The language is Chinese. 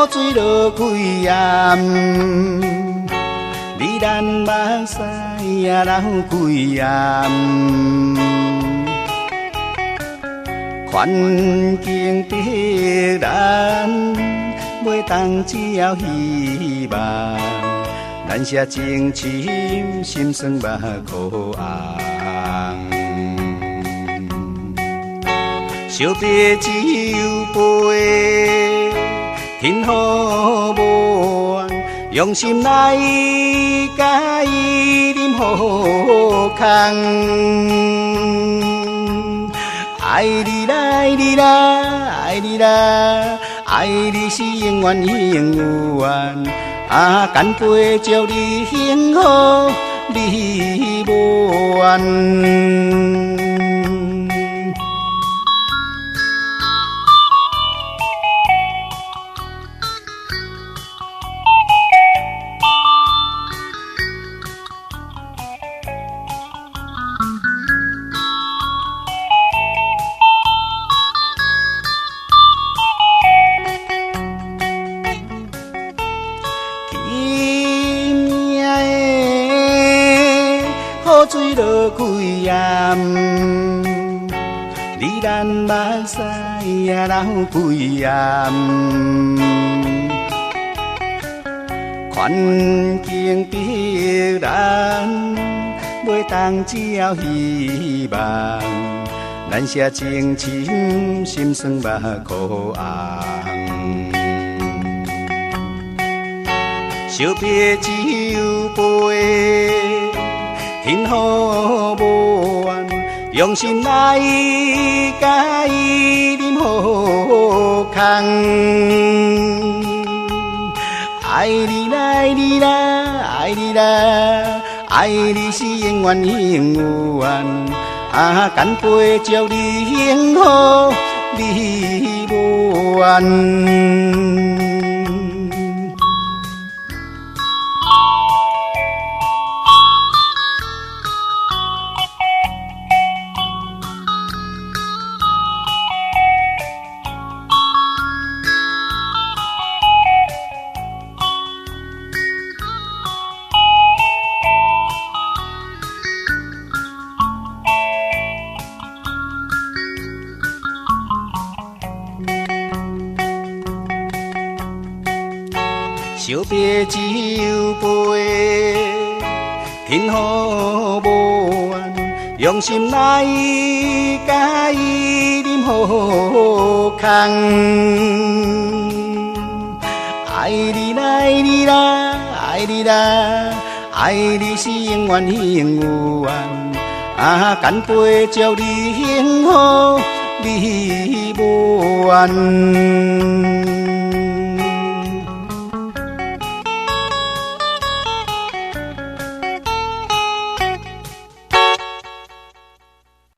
雨水落开暗，你咱目屎也流开暗。环境逼咱，袂当只要希望。咱写情深，心酸目苦红。惜别只有杯，天雨无完，用心来甲伊啉好空。爱你啦，爱你啦，爱你啦，爱你是永远永远。啊，干杯祝你幸福，你无怨。雨水落开暗，你咱目屎也流开暗。环境逼咱，袂当只要希望。咱写情深，心酸目苦红。惜别只有杯，天雨无完，用心来甲伊啉好空。爱你啦，爱你啦，爱你啦，爱你是永远永远。啊，干杯祝你幸福，你无怨。惜别只有杯，天雨无完，用心来甲伊啉好空。爱你啦，爱你啦，爱你啦，爱你是永远永远。啊，干杯祝你幸福，你无怨。